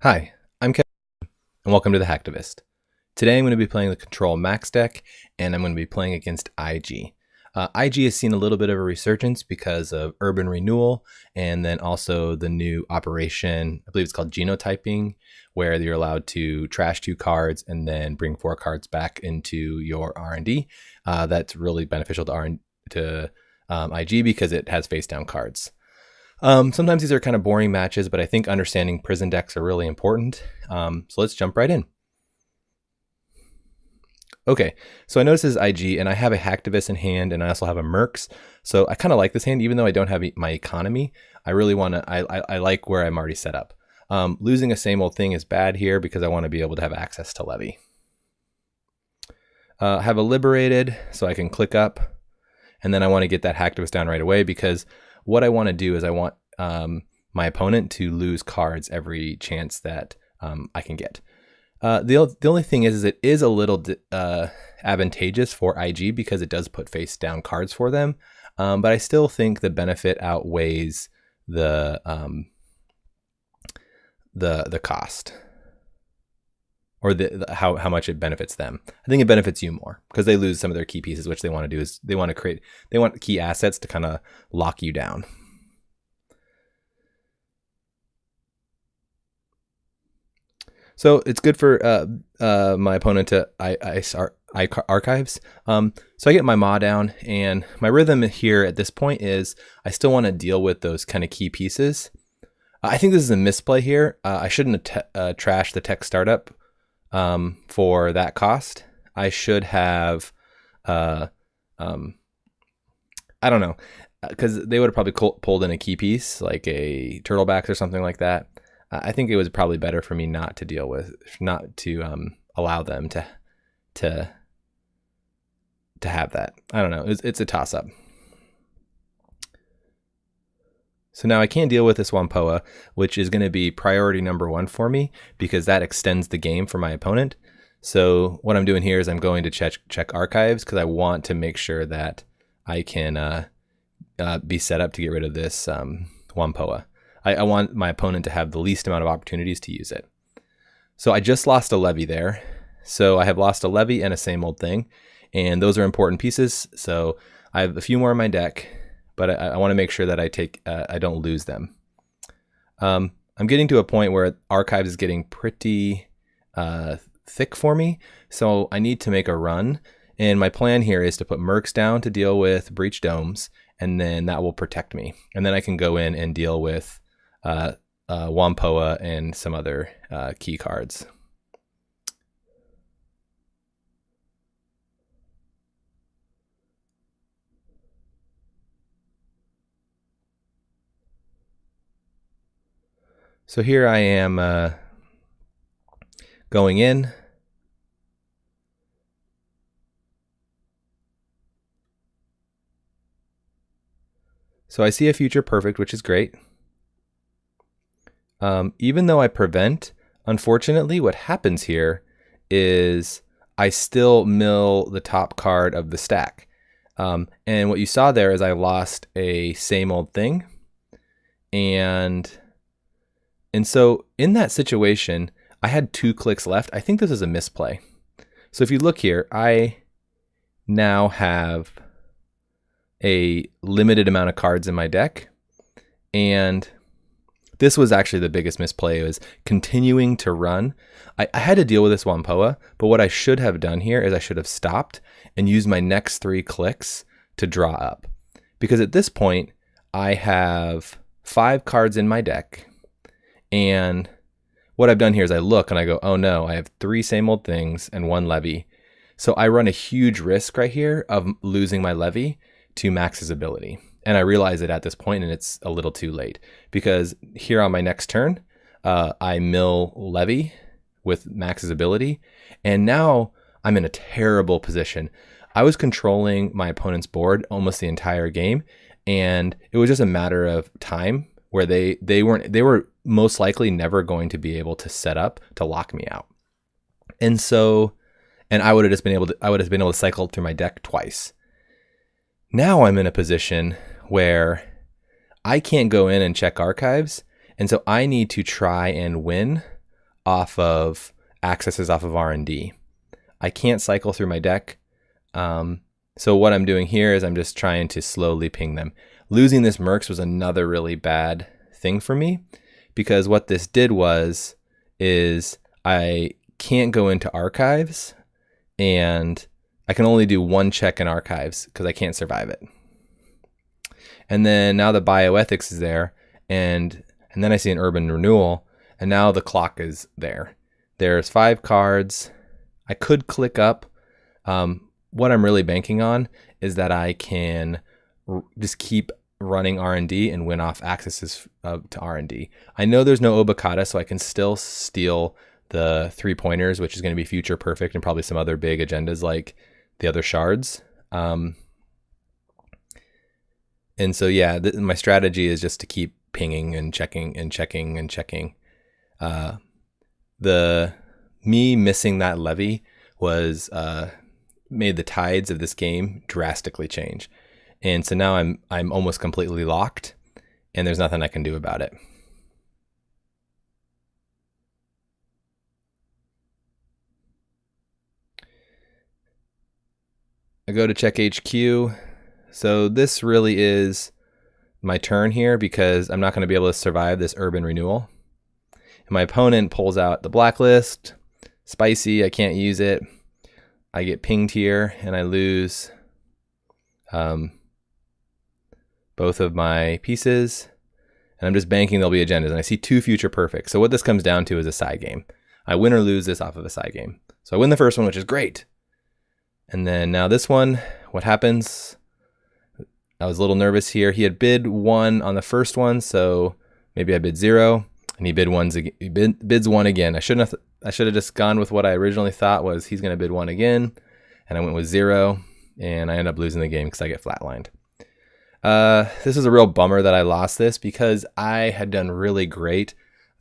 Hi, I'm Kevin, and welcome to the Hacktivist. Today I'm going to be playing the Control Max deck, and I'm going to be playing against IG. IG has seen a little bit of a resurgence because of urban renewal, and then also the new operation, I believe it's called genotyping, where you're allowed to trash 2 cards and then bring 4 cards back into your R&D. That's really beneficial to IG because it has face down cards. Sometimes these are kind of boring matches, but I think understanding prison decks are really important. So let's jump right in. Okay, so I notice this is IG, and I have a Hacktivist in hand, and I also have a Mercs. So I kind of like this hand, even though I don't have my economy. I really want to, I like where I'm already set up. Losing a same old thing is bad here because I want to be able to have access to Levy. Have a Liberated, so I can click up, and then I want to get that Hacktivist down right away because what I want to do is I want my opponent to lose cards every chance that I can get. The only thing is it is a little advantageous for IG because it does put face down cards for them, but I still think the benefit outweighs the cost, or how much it benefits them. I think it benefits you more because they lose some of their key pieces, which they want to do is they want key assets to kind of lock you down. So it's good for my opponent to ice archives. So I get my maw down, and my rhythm here at this point is I still want to deal with those kind of key pieces. I think this is a misplay here. I shouldn't have trashed the tech startup for that cost. I should have, I don't know, because they would have probably pulled in a key piece like a turtlebacks or something like that. I think it was probably better for me not to allow them to have that. I don't know. It's a toss up. So now I can deal with this Wampoa, which is going to be priority number 1 for me because that extends the game for my opponent. So what I'm doing here is I'm going to check archives because I want to make sure that I can be set up to get rid of this Wampoa. I want my opponent to have the least amount of opportunities to use it. So I just lost a Levy there. So I have lost a Levy and a same old thing. And those are important pieces. So I have a few more in my deck, but I want to make sure that I don't lose them. I'm getting to a point where archives is getting pretty thick for me. So I need to make a run. And my plan here is to put Mercs down to deal with Breach Domes, and then that will protect me. And then I can go in and deal with Wampoa and some other key cards. So here I am going in. So I see a future perfect, which is great. Even though I prevent, unfortunately, what happens here is I still mill the top card of the stack. And what you saw there is I lost a same old thing. And so in that situation, I had 2 clicks left. I think this is a misplay. So if you look here, I now have a limited amount of cards in my deck. And this was actually the biggest misplay, was continuing to run. I had to deal with this Wampoa, but what I should have done here is I should have stopped and used my next 3 clicks to draw up. Because at this point, I have 5 cards in my deck. And what I've done here is I look and I go, oh no, I have 3 same old things and 1 Levy. So I run a huge risk right here of losing my Levy to Max's ability. And I realize it at this point, and it's a little too late because here on my next turn, I mill Levy with Max's ability, and now I'm in a terrible position. I was controlling my opponent's board almost the entire game, and it was just a matter of time where they were most likely never going to be able to set up to lock me out. And so, and I would have been able to cycle through my deck twice. Now I'm in a position where I can't go in and check archives, and so I need to try and win off of accesses off of R&D. I can't cycle through my deck. So what I'm doing here is I'm just trying to slowly ping them. Losing this Mercs was another really bad thing for me, because what this did is I can't go into archives, and I can only do one check in archives because I can't survive it. And then now the bioethics is there, and then I see an urban renewal, and now the clock is there. There's 5 cards. I could click up. What I'm really banking on is that I can just keep running R&D and win off accesses to R&D. I know there's no Obokata, so I can still steal the 3 pointers, which is going to be future perfect, and probably some other big agendas like the other shards. And so yeah, my strategy is just to keep pinging and checking and checking and checking. Me missing that Levy was made the tides of this game drastically change. And so now I'm almost completely locked, and there's nothing I can do about it. I go to check HQ. So this really is my turn here, because I'm not going to be able to survive this urban renewal. And my opponent pulls out the blacklist. Spicy, I can't use it. I get pinged here, and I lose both of my pieces. And I'm just banking there'll be agendas. And I see 2 future perfects. So what this comes down to is a side game. I win or lose this off of a side game. So I win the first one, which is great. And then now this one, what happens? I was a little nervous here. He had bid 1 on the first one, so maybe I bid 0, and he bids 1 again. I should have just gone with what I originally thought was he's going to bid 1 again, and I went with 0, and I end up losing the game because I get flatlined. This is a real bummer that I lost this, because I had done really great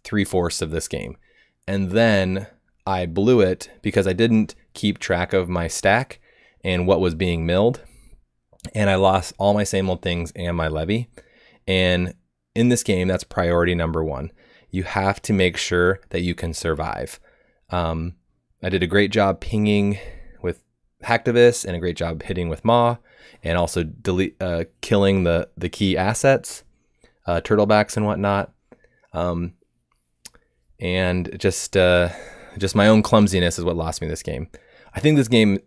3/4 of this game, and then I blew it because I didn't keep track of my stack and what was being milled. And I lost all my same old things and my Levy. And in this game, that's priority number 1. You have to make sure that you can survive. I did a great job pinging with Hacktivist, and a great job hitting with Maw, and also killing the key assets, turtlebacks and whatnot. And just my own clumsiness is what lost me this game. I think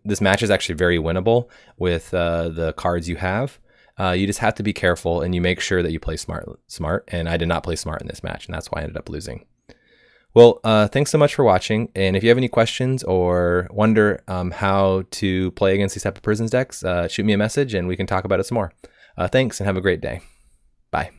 this match is actually very winnable with the cards you have. You just have to be careful, and you make sure that you play smart. And I did not play smart in this match, and that's why I ended up losing. Well, thanks so much for watching. And if you have any questions or wonder how to play against these type of prisons decks, shoot me a message and we can talk about it some more. Thanks, and have a great day. Bye.